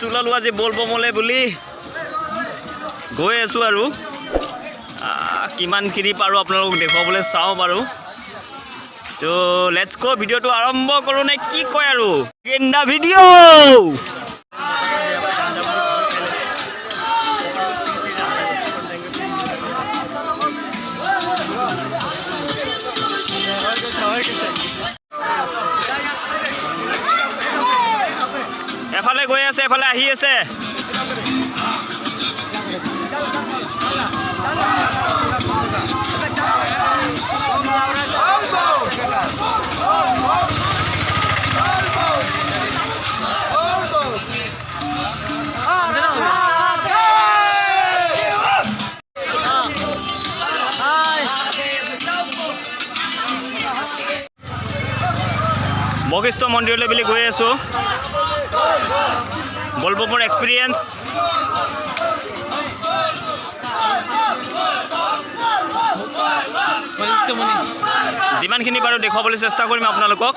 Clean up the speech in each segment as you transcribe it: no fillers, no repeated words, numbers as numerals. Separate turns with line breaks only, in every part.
চোলালো আজি বলবমলে বুলি গৈ আছোঁ আৰু কিমানখিনি পাৰোঁ আপোনালোকক দেখুৱাবলৈ চাওঁ বাৰু। তো লেটছ গো, ভিডিঅ'টো আৰম্ভ কৰোঁ নে কি কয় আৰু গেন্দা ভিডিঅ'। এফালে গৈ আছে, এফালে আহি আছে। বশিষ্ঠ মন্দিৰলৈ বুলি গৈ আছোঁ। বলবমৰ এক্সপিৰিয়েঞ্চ যিমানখিনি পাৰোঁ দেখুৱাবলৈ চেষ্টা কৰিম আপোনালোকক।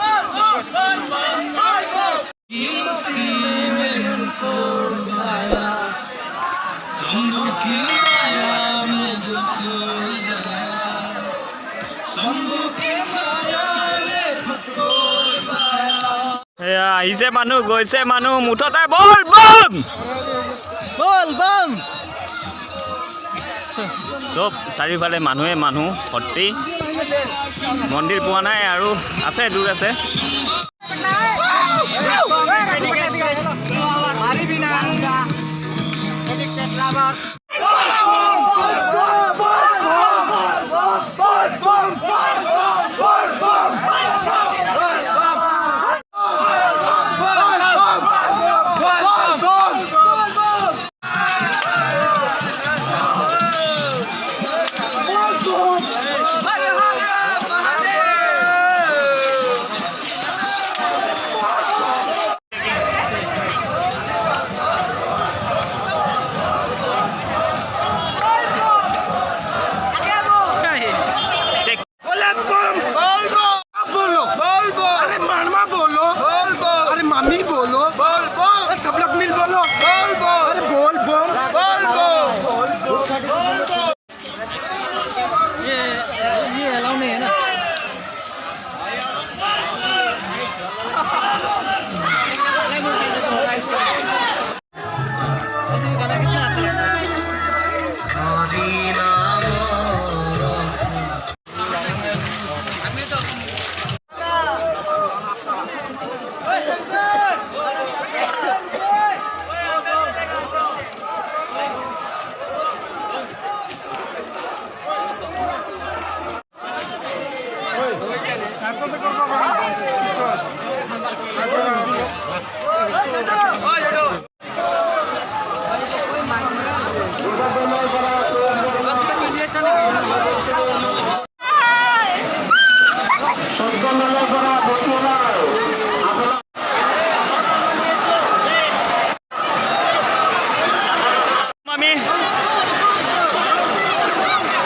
এয়া আহিছে মানুহ, গৈছে মানুহ, মুঠতে বল বম বল বম। চব চাৰিওফালে মানুহে মানুহ ভৰ্তি। মন্দিৰ পোৱা নাই আৰু আছে, দূৰ আছে।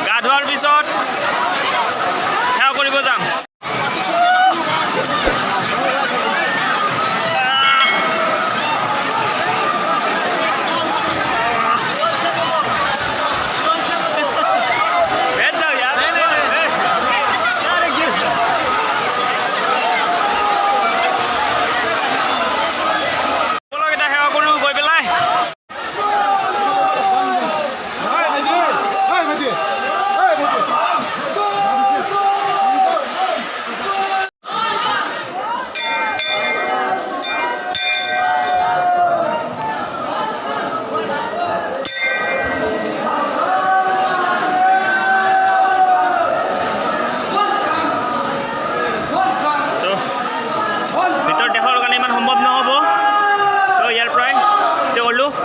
গা ধোৱাৰ পিছত সেৱা কৰিব যাম।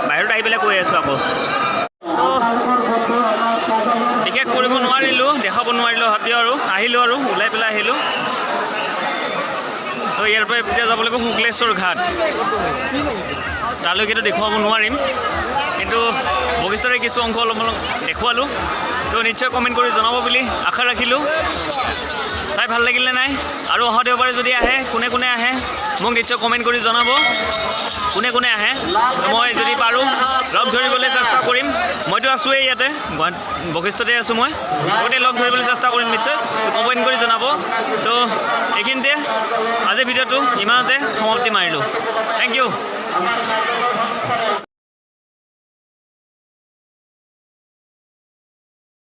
বাহিৰত আহি পেলাই কৈ আছোঁ আকৌ। বিশেষ কৰিব নোৱাৰিলোঁ, দেখাব নোৱাৰিলোঁ হাতী আৰু আহিলোঁ আৰু ওলাই পেলাই আহিলোঁ। তো ইয়াৰ পৰা এতিয়া যাব লাগিব শুক্লেশ্বৰ ঘাট। তালৈকেতো দেখুৱাব নোৱাৰিম, কিন্তু কিন্তু বশিষ্ঠৰে কিছু অংশ অলপ দেখুৱালোঁ তো নিশ্চয় কমেণ্ট কৰি জনাব বুলি আশা ৰাখিলোঁ চাই ভাল লাগিলে নাই আৰু অহা দেওবাৰে যদি আহে কোনে কোনে আহে মোক নিশ্চয় কমেণ্ট কৰি জনাব কোনে কোনে আহে মই যদি পাৰোঁ লগ ধৰিবলৈ চেষ্টা কৰিম মইতো আছোঁৱেই ইয়াতে বশিষ্ঠতে আছোঁ মই গোটেই লগ ধৰিবলৈ চেষ্টা কৰিম নিশ্চয় কমেণ্ট কৰি জনাব তো এইখিনিতে আজিৰ ভিডিঅ'টো ইমানতে সমাপ্তি মাৰিলোঁ থেংক ইউ